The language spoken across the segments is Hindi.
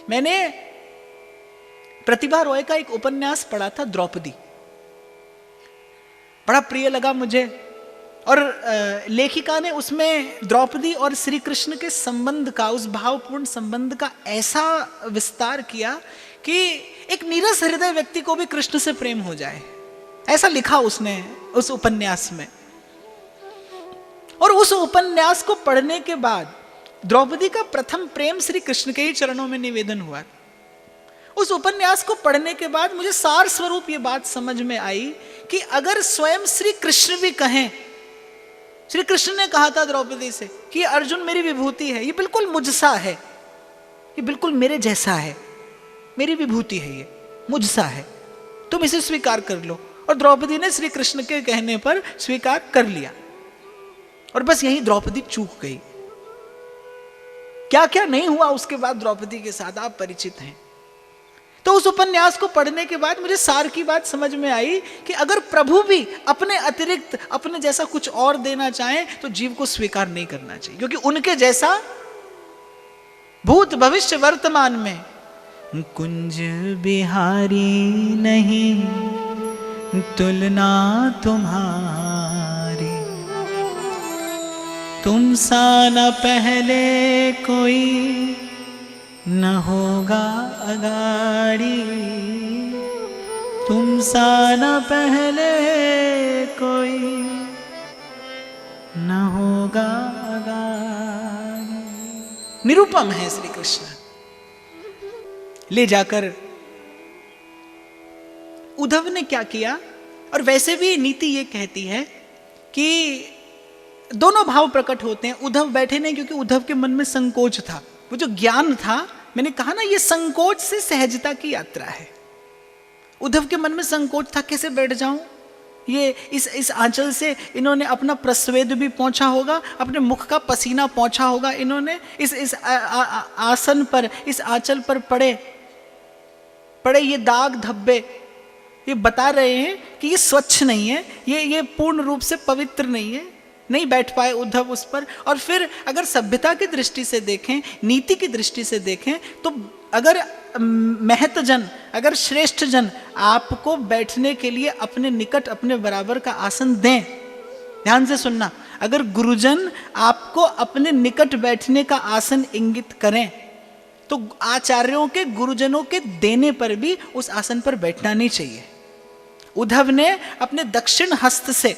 मैंने प्रतिभा रॉय का एक उपन्यास पढ़ा था, द्रौपदी, बड़ा प्रिय लगा मुझे। और लेखिका ने उसमें द्रौपदी और श्री कृष्ण के संबंध का, उस भावपूर्ण संबंध का ऐसा विस्तार किया कि एक नीरस हृदय व्यक्ति को भी कृष्ण से प्रेम हो जाए, ऐसा लिखा उसने उस उपन्यास में। और उस उपन्यास को पढ़ने के बाद द्रौपदी का प्रथम प्रेम श्री कृष्ण के ही चरणों में निवेदन हुआ। उस उपन्यास को पढ़ने के बाद मुझे सार स्वरूप ये बात समझ में आई कि अगर स्वयं श्री कृष्ण भी कहें, श्री कृष्ण ने कहा था द्रौपदी से कि अर्जुन मेरी विभूति है, ये बिल्कुल मुझसा है, ये बिल्कुल मेरे जैसा है, मेरी विभूति है, ये मुझसा है, तुम इसे स्वीकार कर लो। और द्रौपदी ने श्री कृष्ण के कहने पर स्वीकार कर लिया। और बस यही द्रौपदी चूक गई। क्या क्या नहीं हुआ उसके बाद द्रौपदी के साथ आप परिचित हैं। तो उस उपन्यास को पढ़ने के बाद मुझे सार की बात समझ में आई कि अगर प्रभु भी अपने अतिरिक्त अपने जैसा कुछ और देना चाहें तो जीव को स्वीकार नहीं करना चाहिए, क्योंकि उनके जैसा भूत भविष्य वर्तमान में कुंज बिहारी नहीं तुलना तुम्हारी, तुम सा न पहले कोई न होगा अगाड़ी, तुम सा न पहले कोई न होगा अगाड़ी। निरुपम है श्री कृष्ण। ले जाकर उद्धव ने क्या किया, और वैसे भी नीति ये कहती है कि दोनों भाव प्रकट होते हैं। उद्धव बैठे नहीं, क्योंकि उद्धव के मन में संकोच था। वो जो ज्ञान था, मैंने कहा ना, ये संकोच से सहजता की यात्रा है। उद्धव के मन में संकोच था, कैसे बैठ जाऊं, ये इस आंचल से इन्होंने अपना प्रस्वेद भी पहुंचा होगा, अपने मुख का पसीना पहुंचा होगा इन्होंने, इस आसन पर, इस आंचल पर पड़े ये दाग धब्बे, ये बता रहे हैं कि ये स्वच्छ नहीं है, ये पूर्ण रूप से पवित्र नहीं है। नहीं बैठ पाए उद्धव उस पर। और फिर अगर सभ्यता की दृष्टि से देखें, नीति की दृष्टि से देखें, तो अगर महतजन, अगर श्रेष्ठ जन आपको बैठने के लिए अपने निकट, अपने बराबर का आसन दें, ध्यान से सुनना, अगर गुरुजन आपको अपने निकट बैठने का आसन इंगित करें, तो आचार्यों के, गुरुजनों के देने पर भी उस आसन पर बैठना नहीं चाहिए। उद्धव ने अपने दक्षिण हस्त से,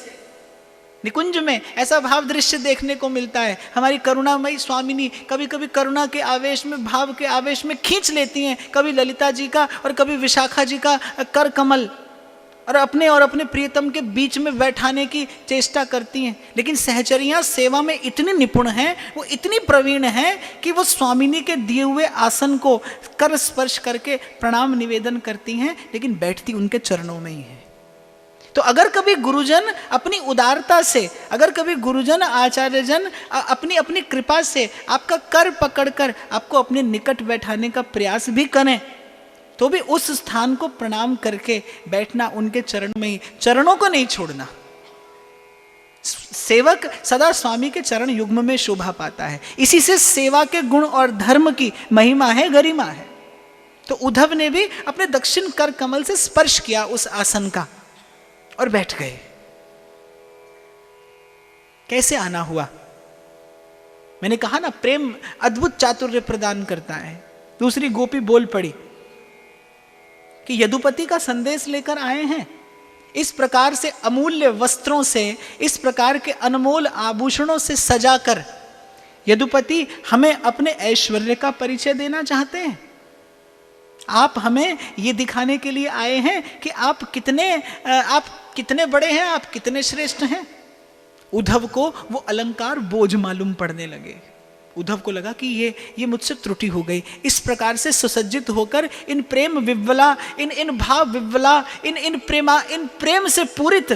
निकुंज में ऐसा भाव दृश्य देखने को मिलता है। हमारी करुणामयी स्वामिनी कभी कभी करुणा के आवेश में, भाव के आवेश में खींच लेती हैं, कभी ललिता जी का और कभी विशाखा जी का कर कमल, और अपने प्रियतम के बीच में बैठाने की चेष्टा करती हैं। लेकिन सहचरियां सेवा में इतनी निपुण हैं, वो इतनी प्रवीण हैं कि वो स्वामिनी के दिए हुए आसन को कर स्पर्श करके प्रणाम निवेदन करती हैं, लेकिन बैठती उनके चरणों में ही है। तो अगर कभी गुरुजन अपनी उदारता से, अगर कभी गुरुजन आचार्यजन अपनी अपनी कृपा से आपका कर पकड़कर आपको अपने निकट बैठाने का प्रयास भी करें, तो भी उस स्थान को प्रणाम करके बैठना उनके चरण में ही, चरणों को नहीं छोड़ना। सेवक सदा स्वामी के चरण युग्म में शोभा पाता है। इसी से सेवा के गुण और धर्म की महिमा है, गरिमा है। तो उद्धव ने भी अपने दक्षिण कर कमल से स्पर्श किया उस आसन का और बैठ गए। कैसे आना हुआ? मैंने कहा ना, प्रेम अद्भुत चातुर्य प्रदान करता है। दूसरी गोपी बोल पड़ी कि यदुपति का संदेश लेकर आए हैं, इस प्रकार से अमूल्य वस्त्रों से, इस प्रकार के अनमोल आभूषणों से सजाकर यदुपति हमें अपने ऐश्वर्य का परिचय देना चाहते हैं। आप हमें ये दिखाने के लिए आए हैं कि आप कितने बड़े हैं, आप कितने श्रेष्ठ हैं। उद्धव को वो अलंकार बोझ मालूम पड़ने लगे। उद्धव को लगा कि ये मुझसे त्रुटि हो गई। इस प्रकार से सुसज्जित होकर इन प्रेम विव्वला, इन भाव विव्वला, इन प्रेम से पूरित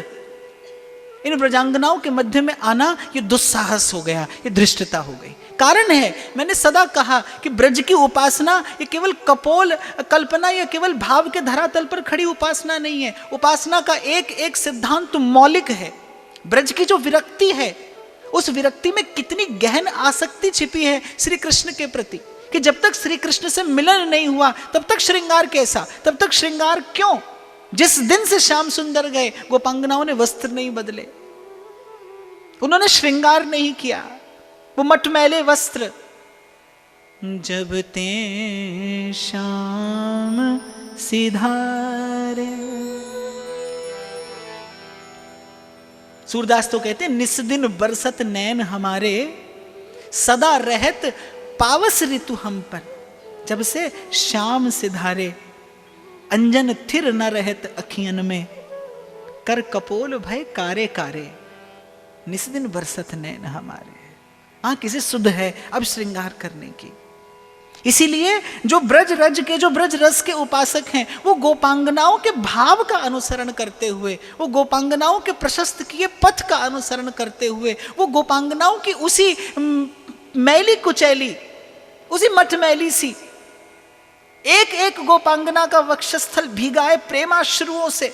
इन ब्रजांगनाओं के मध्य में आना, ये दुस्साहस हो गया, ये धृष्टता हो गई। कारण है, मैंने सदा कहा कि ब्रज की उपासना ये केवल कपोल कल्पना या केवल भाव के धरातल पर खड़ी उपासना नहीं है। उपासना का एक एक सिद्धांत मौलिक है। ब्रज की जो विरक्ति है, उस विरक्ति में कितनी गहन आसक्ति छिपी है श्री कृष्ण के प्रति, कि जब तक श्री कृष्ण से मिलन नहीं हुआ तब तक श्रृंगार कैसा, तब तक श्रृंगार क्यों? जिस दिन से श्याम सुंदर गए गोपांगनाओं ने वस्त्र नहीं बदले, उन्होंने श्रृंगार नहीं किया, वो मटमैले वस्त्र। जब ते श्याम सिधारे, सूरदास तो कहते हैं निस्दिन बरसत नैन हमारे, सदा रहत पावस ऋतु हम पर। जब से श्याम सिधारे, अंजन थिर न रहत अखियन में, कर कपोल भय कारे कारे, निस्दिन बरसत नैन हमारे। किसी सुध है अब श्रृंगार करने की। इसीलिए जो ब्रज रज के, जो ब्रज रस के उपासक हैं, वो गोपांगनाओं के भाव का अनुसरण करते हुए, वो गोपांगनाओं के प्रशस्त किए पथ का अनुसरण करते हुए, वो गोपांगनाओं की उसी मैली कुचैली, उसी मटमैली सी एक एक गोपांगना का वक्षस्थल भीगा है प्रेमाश्रुओं से।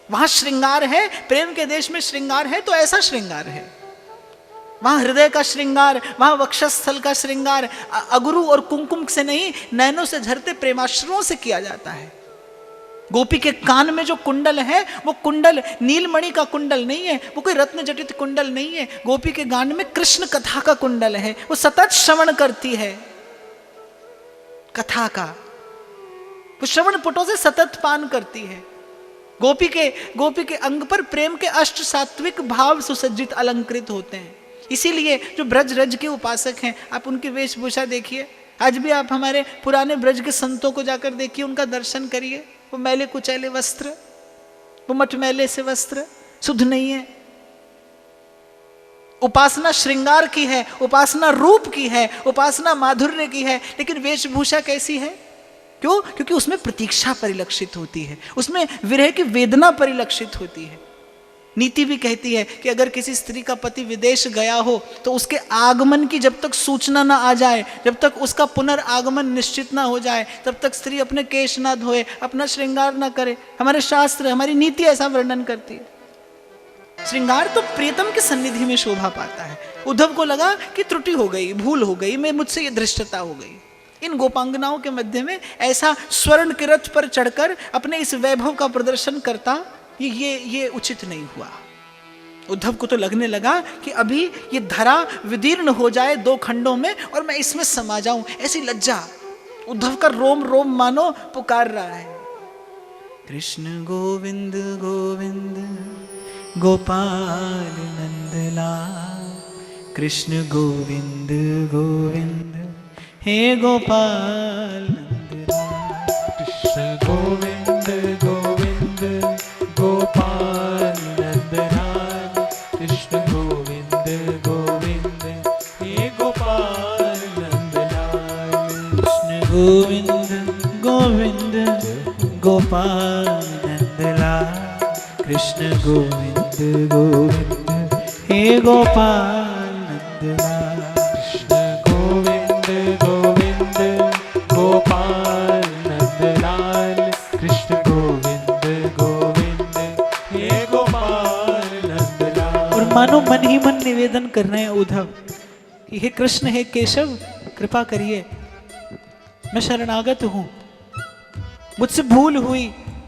वहां श्रृंगार है, प्रेम के देश में श्रृंगार है, तो ऐसा श्रृंगार है। वहां हृदय का श्रृंगार, वहां वक्षस्थल का श्रृंगार अगुरु और कुमकुम से नहीं, नैनों से झरते प्रेमाश्रुओं से किया जाता है। गोपी के कान में जो कुंडल है, वो कुंडल नीलमणि का कुंडल नहीं है, वो कोई रत्न जटित कुंडल नहीं है। गोपी के कान में कृष्ण कथा का कुंडल है, वो सतत श्रवण करती है कथा का, वो श्रवण पुटों से सतत पान करती है। गोपी के अंग पर प्रेम के अष्ट सात्विक भाव सुसज्जित अलंकृत होते हैं। इसीलिए जो ब्रज रज के उपासक हैं, आप उनकी वेशभूषा देखिए। आज भी आप हमारे पुराने ब्रज के संतों को जाकर देखिए, उनका दर्शन करिए। वो मैले कुचैले वस्त्र, वो मटमैले से वस्त्र, शुद्ध नहीं है। उपासना श्रृंगार की है, उपासना रूप की है, उपासना माधुर्य की है, लेकिन वेशभूषा कैसी है? क्यों? क्योंकि उसमें प्रतीक्षा परिलक्षित होती है, उसमें विरह की वेदना परिलक्षित होती है। नीति भी कहती है कि अगर किसी स्त्री का पति विदेश गया हो तो उसके आगमन की जब तक सूचना ना आ जाए, जब तक उसका पुनर्आगमन निश्चित ना हो जाए, तब तक स्त्री अपने केश ना धोए, अपना श्रृंगार ना करे। हमारे शास्त्र, हमारी नीति ऐसा वर्णन करती है। श्रृंगार तो प्रियतम के सन्निधि में शोभा पाता है। उद्धव को लगा कि त्रुटि हो गई, भूल हो गई, मैं मुझसे ये धृष्टता हो गई। इन गोपांगनाओं के मध्य में ऐसा स्वर्ण के रथ पर चढ़कर अपने इस वैभव का प्रदर्शन करता, ये उचित नहीं हुआ। उद्धव को तो लगने लगा कि अभी ये धरा विदीर्ण हो जाए दो खंडों में और मैं इसमें समा जाऊं, ऐसी लज्जा। उद्धव का रोम रोम मानो पुकार रहा है, कृष्ण गोविंद गोविंद गोपाल नंदलाल, कृष्ण गोविंद गोविंद हे गोपाल नंदलाल, कृष्ण गोविंद गोविंद गोपाल नंदलाल, कृष्ण गोविंद गोविंद हे गोपाल नंदलाल, कृष्ण गोविंद गोविंद गोपाल नंदलाल, कृष्ण गोविंद गोविंद हे गोपाल नंदलाल, कृष्ण गोविंद गोविंद गोपाल नंदलाल, कृष्ण गोविंद गोविंद हे गोपाल नंदलाल। और मानो मन ही मन निवेदन कर रहे हैं उद्धव कि हे कृष्ण, हे केशव, कृपा करिए, मैं शरणागत हूं, मुझसे भूल हुई,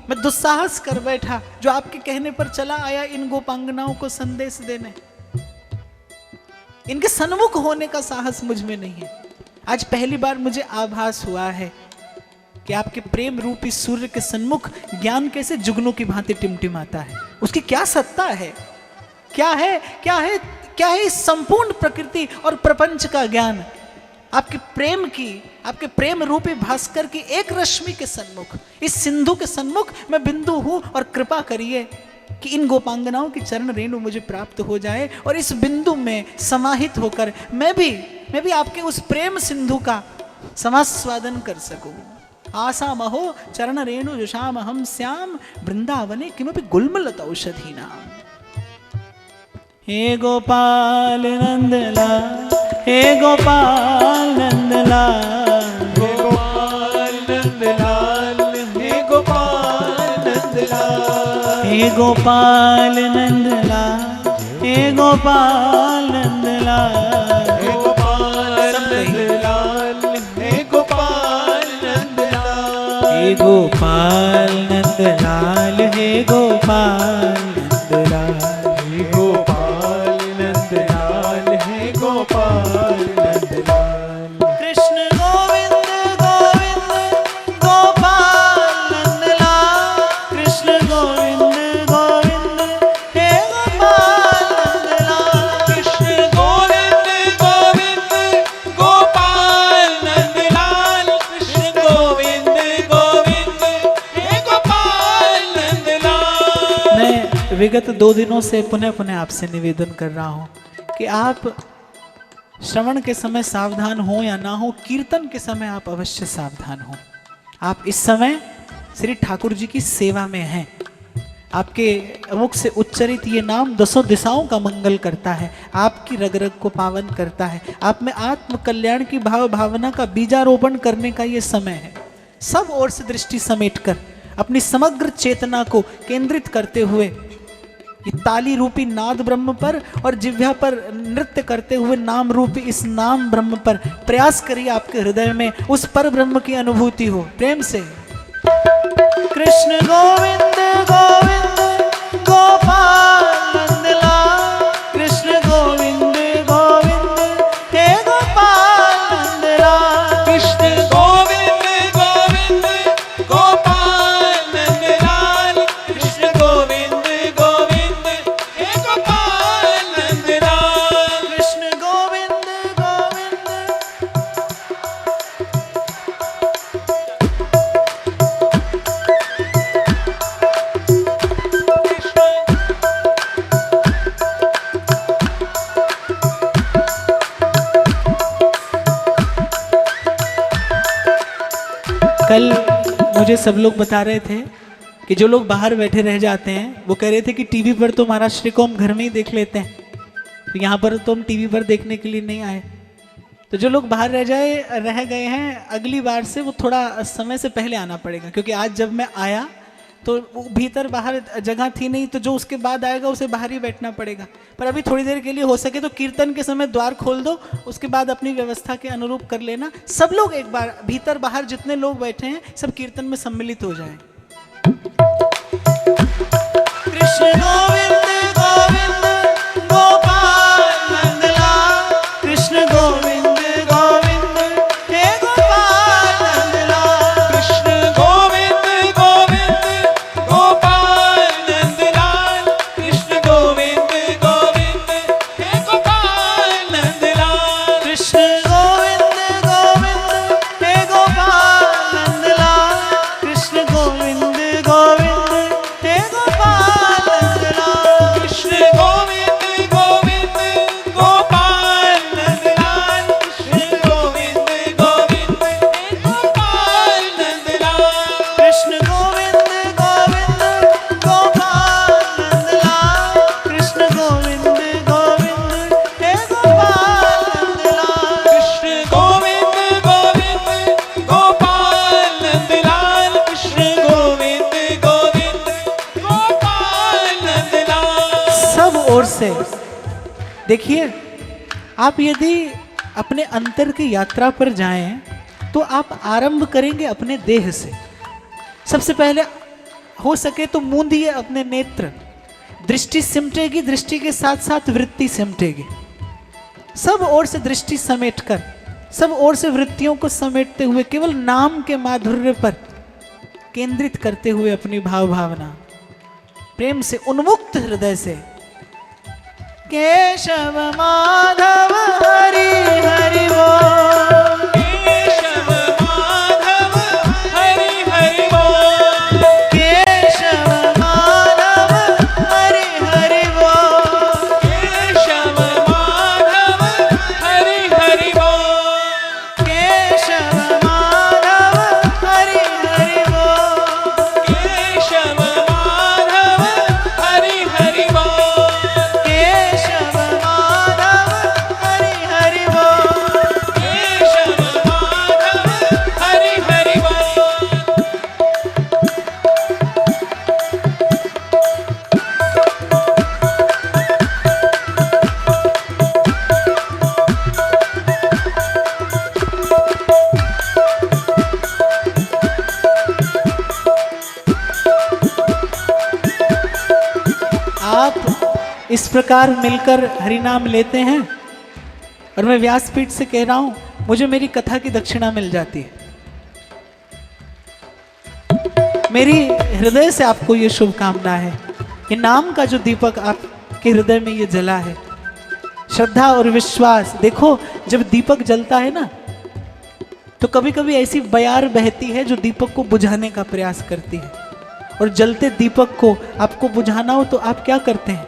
मैं दुस्साहस कर बैठा, जो आपके कहने पर चला आया इन गोपांगनाओं को संदेश देने। इनके सन्मुख होने का साहस मुझ में नहीं है। आज पहली बार मुझे आभास हुआ है कि आपके प्रेम रूपी सूर्य के सन्मुख ज्ञान कैसे जुगनों की भांति टिमटिमाता है। उसकी क्या सत्ता है, क्या है, क्या है, क्या है इस संपूर्ण प्रकृति और प्रपंच का ज्ञान। आपके प्रेम की, आपके प्रेम रूपी भास्कर की एक रश्मि के सन्मुख, इस सिंधु के सन्मुख मैं बिंदु हूं, और कृपा करिए कि इन गोपांगनाओं की चरण रेणु मुझे प्राप्त हो जाए और इस बिंदु में समाहित होकर मैं भी आपके उस प्रेम सिंधु का समास्वादन कर सकूं। आशा महो चरण रेणु जुषाम हम श्याम, वृंदावने किमपि गुल्मलत औषधि नाम। हे गोपाल नंदलाल, हे गोपाल नंदलाल, हे गोपाल नंदलाल, हे गोपाल नंदलाल, हे गोपाल नंदलाल, हे गोपाल नंदलाल, हे गोपाल नंदलाल, हे हे गोपाल नंदलाल, हे गोपाल नंदलाल, हे गोपाल नंदलाल, हे गोपाल नंदलाल। कृष्ण गोविंद गोविंद गोपाल नंदलाल, कृष्ण गोविंद गोविंद हे गोपाल नंदलाल, कृष्ण गोविंद गोविंद गोपाल नंदलाल, कृष्ण गोविंद गोविंद हे गोपाल नंदलाल। मैं विगत 2 दिनों से पुनः पुनः आपसे निवेदन कर रहा हूँ कि आप श्रवण के समय सावधान हो या ना हो, कीर्तन के समय आप अवश्य सावधान हो। आप इस समय श्री ठाकुर जी की सेवा में हैं। आपके मुख से उच्चरित ये नाम 10 दिशाओं का मंगल करता है, आपकी रग रग को पावन करता है। आप में आत्म कल्याण की भाव भावना का बीजारोपण करने का ये समय है। सब ओर से दृष्टि समेटकर अपनी समग्र चेतना को केंद्रित करते हुए ये ताली रूपी नाद ब्रह्म पर और जिह्वा पर नृत्य करते हुए नाम रूपी इस नाम ब्रह्म पर प्रयास करिए, आपके हृदय में उस पर ब्रह्म की अनुभूति हो। प्रेम से कृष्ण गोविंद गोविंद गोपाल नंदलाल, कृष्ण गोविंद गोविंद हे गोपाल नंदलाल, कृष्ण गोविंद गोविंद गोपाल नंदलाल, कृष्ण गोविंद गोविंद हे गोपाल नंदलाल। कृष्ण गोविंद गोविंद कल मुझे सब लोग बता रहे थे कि जो लोग बाहर बैठे रह जाते हैं वो कह रहे थे कि टीवी पर तो महाराज श्री को हम घर में ही देख लेते हैं, तो यहाँ पर तो हम टीवी पर देखने के लिए नहीं आए। तो जो लोग बाहर रह गए हैं, अगली बार से वो थोड़ा समय से पहले आना पड़ेगा, क्योंकि आज जब मैं आया तो वो भीतर बाहर जगह थी नहीं, तो जो उसके बाद आएगा उसे बाहर ही बैठना पड़ेगा। पर अभी थोड़ी देर के लिए हो सके तो कीर्तन के समय द्वार खोल दो, उसके बाद अपनी व्यवस्था के अनुरूप कर लेना। सब लोग एक बार भीतर बाहर जितने लोग बैठे हैं सब कीर्तन में सम्मिलित हो जाएं। कृष्ण गोविंद गोविंद गोपाल नंदलाल, कृष्ण गोविंद गोविंद हे गोपाल नंदलाल, कृष्ण गोविंद गोविंद गोपाल नंदलाल, कृष्ण गोविंद गोविंद हे गोपाल नंदलाल। कृष्ण गोविंद गोविंद हे गोपाल नंदलाल, कृष्ण गोविंद गोविंद हे गोपाल नंदलाल, कृष्ण गोविंद गोविंद गोपाल नंदलाल, कृष्ण गोविंद गोविंद हे गोपाल नंदलाल। कृष्ण गोविंद गोविंद गोपाल नंदलाल, कृष्ण गोविंद गोविंद हे गोपाल नंदलाल, कृष्ण गोविंद गोविंद गोपाल नंदलाल, कृष्ण गोविंद गोविंद गोपाल नंदलाल। सब ओर से देखिए, आप यदि अपने अंतर की यात्रा पर जाएं तो आप आरंभ करेंगे अपने देह से। सबसे पहले हो सके तो मूंदिए अपने नेत्र, दृष्टि सिमटेगी, दृष्टि के साथ साथ वृत्ति सिमटेगी। सब ओर से दृष्टि समेटकर, सब ओर से वृत्तियों को समेटते हुए केवल नाम के माधुर्य पर केंद्रित करते हुए अपनी भाव भावना प्रेम से उन्मुक्त हृदय से केशव माधव हरि हरि बोल, केशव माधव हरि हरि बोल, केशव माधव हरि हरि बोल, केशव माधव हरि हरि बोल, केशव माधव हरि हरि बोल, केशव माधव हरि हरि बोल, केशव माधव हरि हरि बोल, इस प्रकार मिलकर हरिनाम लेते हैं और मैं व्यासपीठ से कह रहा हूं मुझे मेरी कथा की दक्षिणा मिल जाती है। मेरी हृदय से आपको ये शुभकामना है। ये नाम का जो दीपक आपके हृदय में ये जला है, श्रद्धा और विश्वास। देखो जब दीपक जलता है ना तो कभी कभी ऐसी बयार बहती है जो दीपक को बुझाने का प्रयास करती है, और जलते दीपक को आपको बुझाना हो तो आप क्या करते हैं?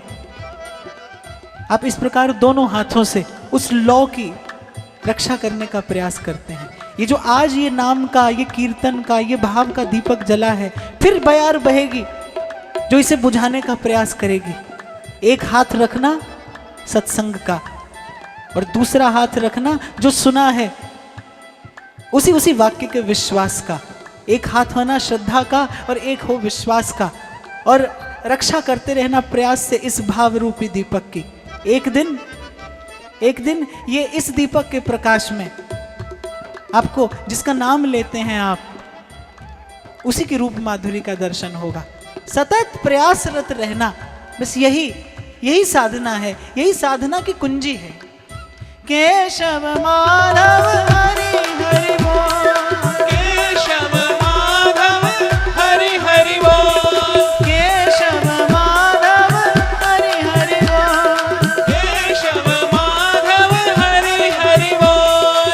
आप इस प्रकार दोनों हाथों से उस लौ की रक्षा करने का प्रयास करते हैं। ये जो आज ये नाम का, ये कीर्तन का, ये भाव का दीपक जला है, फिर बयार बहेगी जो इसे बुझाने का प्रयास करेगी। एक हाथ रखना सत्संग का और दूसरा हाथ रखना जो सुना है उसी वाक्य के विश्वास का। एक हाथ होना श्रद्धा का और एक हो विश्वास का, और रक्षा करते रहना प्रयास से इस भाव रूपी दीपक की। एक दिन ये इस दीपक के प्रकाश में आपको, जिसका नाम लेते हैं आप, उसी की रूप माधुरी का दर्शन होगा। सतत प्रयासरत रहना, बस यही साधना है, यही साधना की कुंजी है। केशव माधव हरि हरि बोल, केशव माधव हरि हरि बोल, केशव माधव हरि हरि बोल, केशव माधव हरि हरि बोल,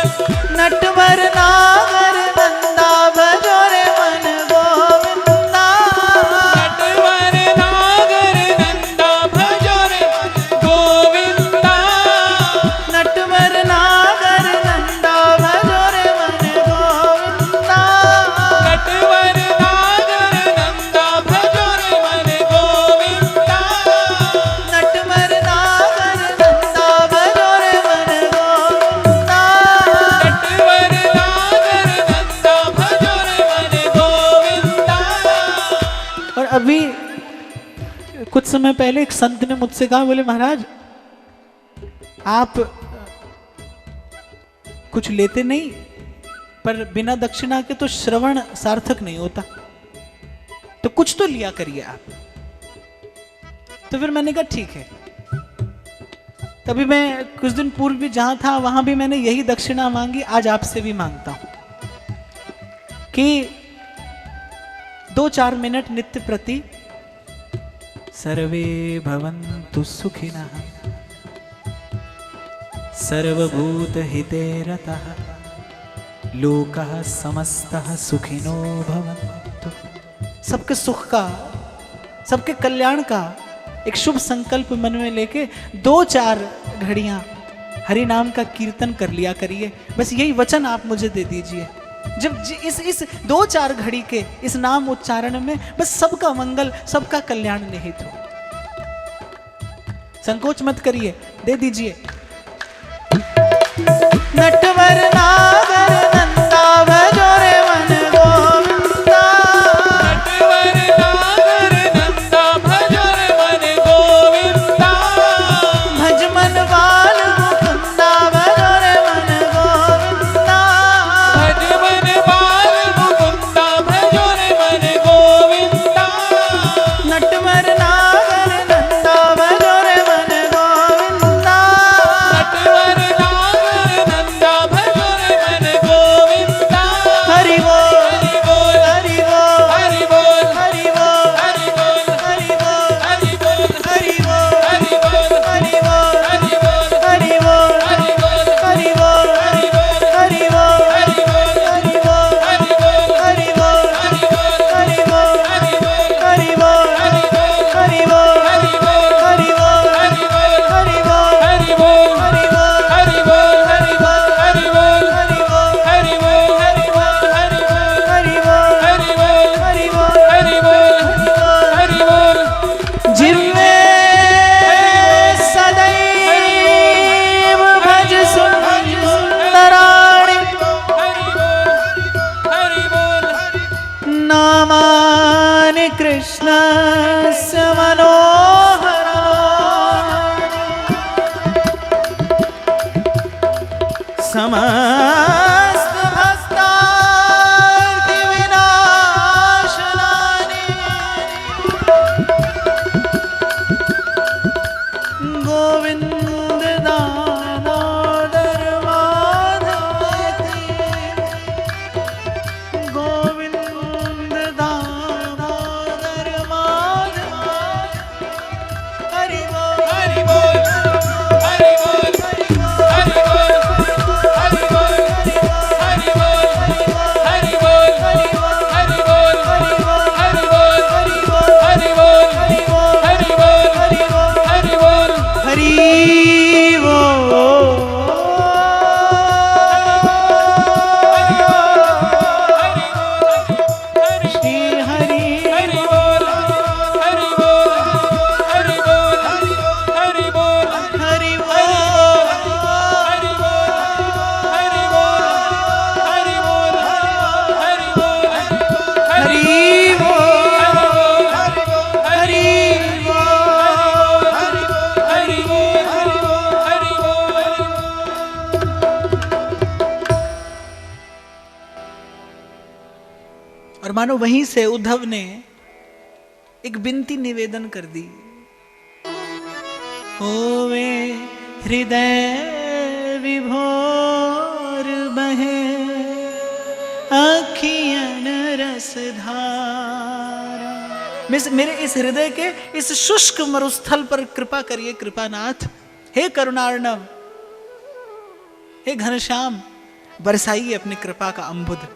नटवर नागर नंदा भजो रे मन गोविंदा, नटवर नागर नंदा भजो रे गोविंदा, नटवर नागर नंदा भजो रे मन गोविंदा, नटवर नागर नंदा भजो रे मन गोविंदा, नटवर नागर नंदा भजो रे मन गोविंदा। नटवर नागर नंदा भजो रे मन गोविंदा। और अभी कुछ समय पहले एक संत ने मुझसे कहा, बोले महाराज आप कुछ लेते नहीं, पर बिना दक्षिणा के तो श्रवण सार्थक नहीं होता, तो कुछ तो लिया करिए आप। तो फिर मैंने कहा ठीक है। तभी मैं कुछ दिन पूर्व भी जहां था वहां भी मैंने यही दक्षिणा मांगी, आज आपसे भी मांगता हूं कि 2-4 मिनट नित्य प्रति सर्वे भवन्तु सुखिनः सर्वभूत हिते रतः लोकः समस्तः सुखिनो भवन्तु। सबके सुख का, सबके कल्याण का एक शुभ संकल्प मन में लेके 2-4 घड़ियां हरि नाम का कीर्तन कर लिया करिए। बस यही वचन आप मुझे दे दीजिए। जब इस 2-4 घड़ी के इस नाम उच्चारण में बस सबका मंगल, सबका कल्याण निहित हो। संकोच मत करिए, दे दीजिए। नटवर नागर नंदा भजो रे मन गोविंदा, नटवर नागर नंदा भजो रे मन गोविंदा, भज मन बाल मुकुंदा भजो रे मन गोविंदा, भज मन बाल मुकुंदा भजो रे मन गोविंदा, नटवर नागर नंदा भजो रे मन गोविंदा। नटवर नागर नंदा भजो रे मन गोविंदा। हरि बोल हरि बोल, हरि बोल हरि बोल, हरि बोल हरि बोल, हरि बोल हरि बोल, हरि बोल हरि बोल, हरि बोल हरि बोल, हरि बोल हरि हरि बोल, बोल हरि बोल, हरि बोल हरि बोल, हरि बोल हरि बोल, हरि बोल हरि बोल, हरि बोल हरि बोल, हरि बोल हरि बोल, हरि बोल हरि बोल, हरि बोल हरि बोल, हरि बोल हरि बोल, हरि बोल हरि बोल, हरि बोल हरि बोल, हरि बोल हरि बोल, हरि बोल, हरि बोल, हरि बोल हरि बोल, हरि बोल हरि बोल, हरि बोल, जिम्मे सदैव भज सुंदराणि हरि बोल, हरि बोल, नामानि कृष्णस्य मनोहराणि समस्त भस्तार्ति विनाशनानि और मानो वहीं से उद्धव ने एक विनती निवेदन कर दी, होवे हृदय विभोर बहे अखियन रसधारा। मेरे इस हृदय के इस शुष्क मरुस्थल पर कृपा करिए कृपानाथ। हे करुणार्णव, हे घनश्याम, बरसाइए अपनी कृपा का अम्बुद।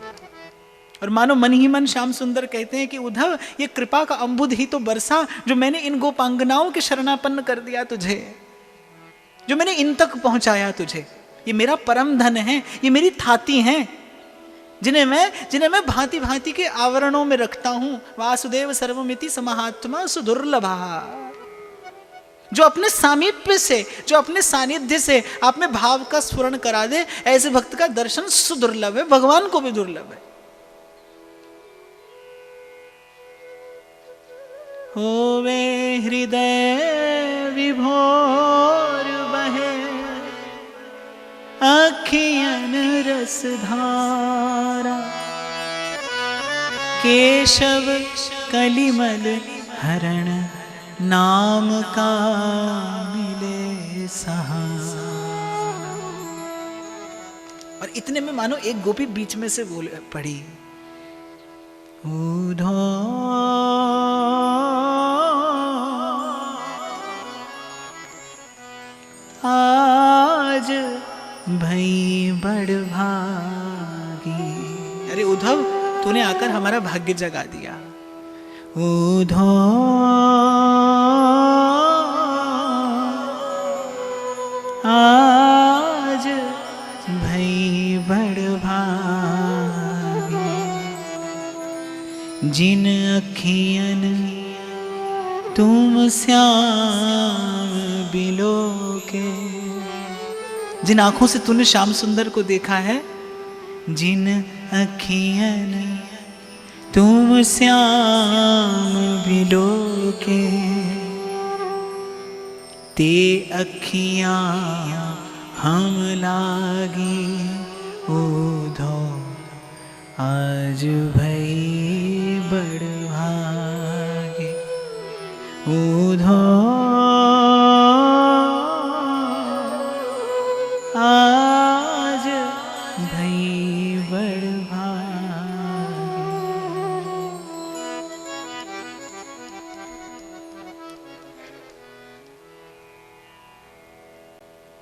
और मानो मन ही मन श्याम सुंदर कहते हैं कि उद्धव, ये कृपा का अम्बुद ही तो बरसा जो मैंने इन गोपांगनाओं के शरणापन्न कर दिया तुझे, जो मैंने इन तक पहुंचाया तुझे। ये मेरा परम धन है, ये मेरी थाती हैं, जिन्हें मैं भांति भांति के आवरणों में रखता हूं। वासुदेव सर्वमिति समहात्मा सुदुर्लभा। जो अपने सामीप्य से, जो अपने सानिध्य से आप में भाव का स्फुरण करा दे, ऐसे भक्त का दर्शन सुदुर्लभ है, भगवान को भी दुर्लभ है। होवे हृदय विभोर बहे अखियन रसधारा। केशव कलिमल हरण नाम का मिले सहारा। और इतने में मानो एक गोपी बीच में से बोल पड़ी, उधो आज भई बड़ भागी। अरे उद्धव, तूने आकर हमारा भाग्य जगा दिया। उधो आज भई बड़ भागी। जिन अखियन तुम श्याम बिलो के। जिन आंखों से तूने श्याम सुंदर को देखा है, जिन अखियन तुम श्याम बिलो के, ते अखियां हम लागी उधो आज भई बड़ भागे। उधो आज भई बड़ भागे।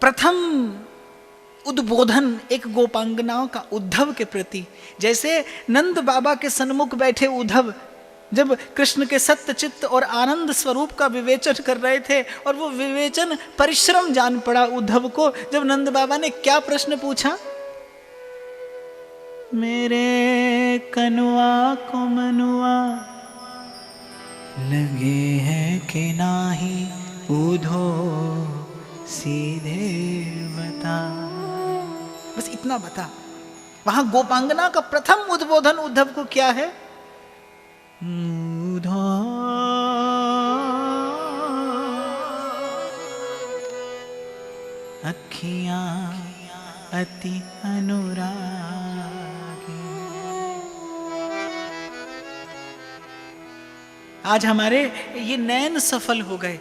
प्रथम उद्बोधन एक गोपांगनाओं का उद्धव के प्रति। जैसे नंद बाबा के सन्मुख बैठे उद्धव जब कृष्ण के सत्य चित्त और आनंद स्वरूप का विवेचन कर रहे थे, और वो विवेचन परिश्रम जान पड़ा उद्धव को, जब नंद बाबा ने क्या प्रश्न पूछा, मेरे कनुआ को मनुआ लगे हैं कि नाही, उधो सीधे बता। बस इतना बता। वहां गोपांगना का प्रथम उद्बोधन उद्धव को क्या है, उधो अखियां अति अनुरागी। आज हमारे ये नयन सफल हो गए,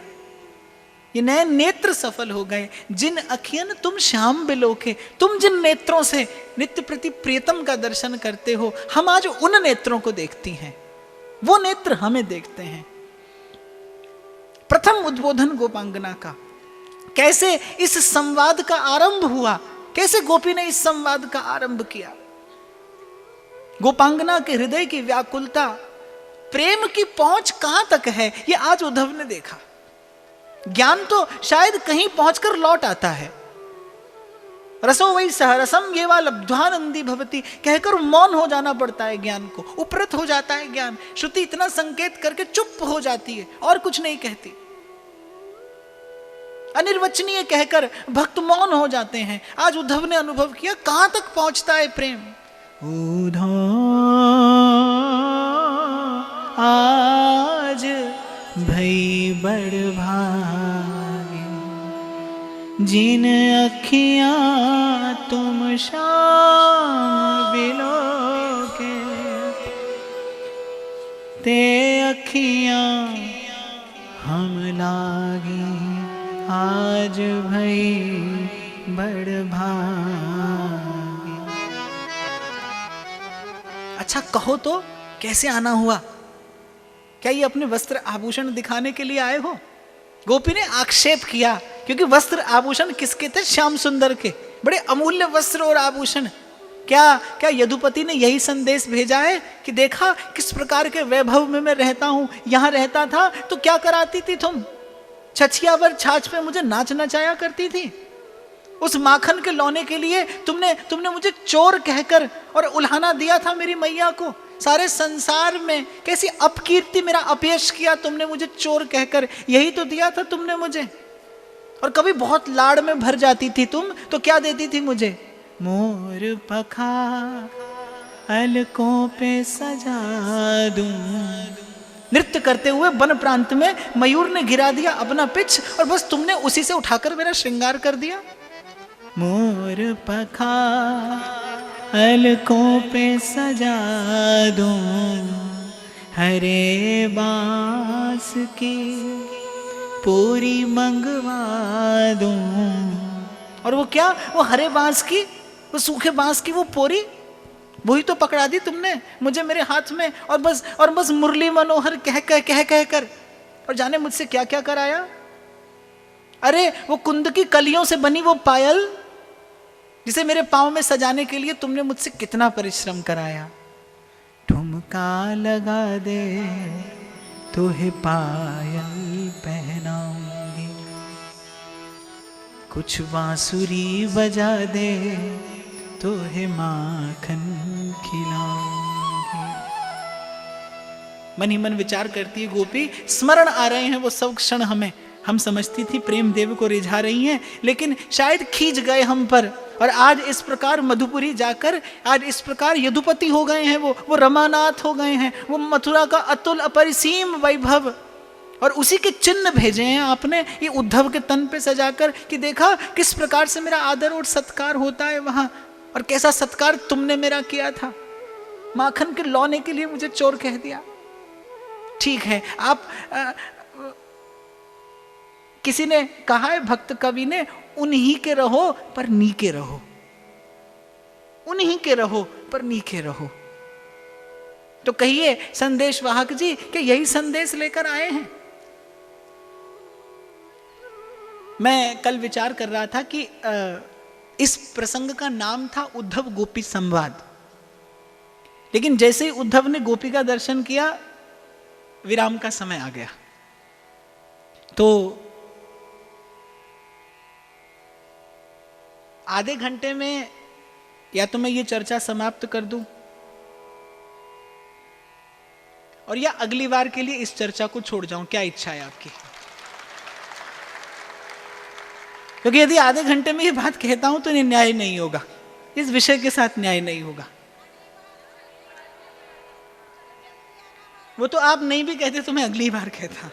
ये नए नेत्र सफल हो गए। जिन अखियन तुम श्याम बिलोके, तुम जिन नेत्रों से नित्य प्रति प्रियतम का दर्शन करते हो, हम आज उन नेत्रों को देखती हैं, वो नेत्र हमें देखते हैं। प्रथम उद्बोधन गोपांगना का। कैसे इस संवाद का आरंभ हुआ, कैसे गोपी ने इस संवाद का आरंभ किया। गोपांगना के हृदय की व्याकुलता, प्रेम की पहुंच कहां तक है, ये आज उद्धव ने देखा। ज्ञान तो शायद कहीं पहुंचकर लौट आता है। रसो वही सहरसम ये वा लब्ध्वानंदी भवती कहकर मौन हो जाना पड़ता है ज्ञान को, उपरत हो जाता है ज्ञान। श्रुति इतना संकेत करके चुप हो जाती है और कुछ नहीं कहती। अनिर्वचनीय कहकर भक्त मौन हो जाते हैं। आज उद्धव ने अनुभव किया कहां तक पहुंचता है प्रेम। उद्धव आज भई बड़ भागे, जिन अखियां तुम श्याम बिलो के। ते अखियां हम लागी आज भई बड़ भागी। अच्छा कहो तो कैसे आना हुआ? क्या ये अपने वस्त्र आभूषण दिखाने के लिए आए हो? गोपी ने आक्षेप किया, क्योंकि वस्त्र आभूषण किसके थे? श्याम सुंदर के, बड़े अमूल्य वस्त्र और आभूषण। क्या यदुपति ने यही संदेश भेजा है कि देखा किस प्रकार के वैभव में मैं रहता हूं, यहां रहता था तो क्या कराती थी तुम? छछियावर छाछ पे मुझे नाच नचाया करती थी। उस माखन के लौने के लिए तुमने मुझे चोर कहकर और उल्हाना दिया था मेरी मैया को। सारे संसार में कैसी अपकीर्ति, मेरा अपयश किया तुमने मुझे चोर कहकर, यही तो दिया था तुमने मुझे। और कभी बहुत लाड़ में भर जाती थी तुम तो क्या देती थी मुझे? मोर पखा अलकों पे सजा दूं। नृत्य करते हुए वन प्रांत में मयूर ने गिरा दिया अपना पिच और बस तुमने उसी से उठाकर मेरा श्रृंगार कर दिया। मोर पखा अलकों पे सजा दूं, हरे बांस की पूरी मंगवा दूं। और वो क्या? वो हरे बांस की, वो सूखे बांस की वो पोरी, वही तो पकड़ा दी तुमने मुझे मेरे हाथ में, और बस मुरली मनोहर कह कर और जाने मुझसे क्या क्या कराया। अरे वो कुंद की कलियों से बनी वो पायल जिसे मेरे पांव में सजाने के लिए तुमने मुझसे कितना परिश्रम कराया। ठुमका लगा दे तुहे पायल पहनाऊंगी, कुछ बांसुरी बजा दे तुहे माखन खिलाऊंगी। मन ही मन विचार करती है गोपी, स्मरण आ रहे हैं वो सब क्षण हमें। हम समझती थी प्रेम देव को रिझा रही हैं, लेकिन शायद खींच गए हम पर, और आज इस प्रकार मधुपुरी जाकर आज इस प्रकार यदुपति हो गए हैं, वो रमानाथ हो गए हैं, वो मथुरा का अतुल अपरिसीम वैभव, और उसी के चिन्ह भेजे हैं आपने ये उद्धव के तन पे सजाकर कि देखा किस प्रकार से मेरा आदर और सत्कार होता है वहां, और कैसा सत्कार तुमने मेरा किया था। माखन के लौने के लिए मुझे चोर कह दिया। ठीक है, आप किसी ने कहा है, भक्त कवि ने, उन्हीं के रहो पर नीके रहो, उन्हीं के रहो पर नीके रहो। तो कहिए संदेश वाहक जी कि यही संदेश लेकर आए हैं। मैं कल विचार कर रहा था कि इस प्रसंग का नाम था उद्धव गोपी संवाद, लेकिन जैसे ही उद्धव ने गोपी का दर्शन किया विराम का समय आ गया। तो आधे घंटे में या तो मैं ये चर्चा समाप्त कर दूं, और या अगली बार के लिए इस चर्चा को छोड़ जाऊं। क्या इच्छा है आपकी? क्योंकि यदि आधे घंटे में ये बात कहता हूं तो ये न्याय नहीं होगा, इस विषय के साथ न्याय नहीं होगा। वो तो आप नहीं भी कहते तो मैं अगली बार कहता,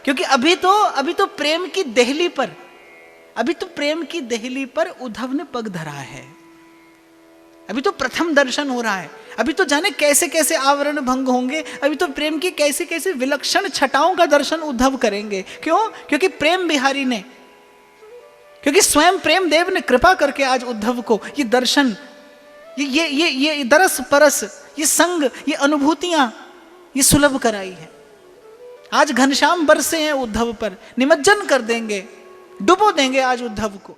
क्योंकि अभी तो प्रेम की देहली पर, अभी तो प्रेम की देहली पर उद्धव ने पग धरा है। अभी तो प्रथम दर्शन हो रहा है, अभी तो जाने कैसे कैसे आवरण भंग होंगे, अभी तो प्रेम की कैसे कैसे विलक्षण छटाओं का दर्शन उद्धव करेंगे। क्यों? क्योंकि प्रेम बिहारी ने, क्योंकि स्वयं प्रेम देव ने कृपा करके आज उद्धव को ये दर्शन, ये दरस परस, ये संग, ये अनुभूतियां ये सुलभ कराई है। आज घनश्याम बरसे हैं उद्धव पर, निमज्जन कर देंगे, डुबो देंगे आज उद्धव को।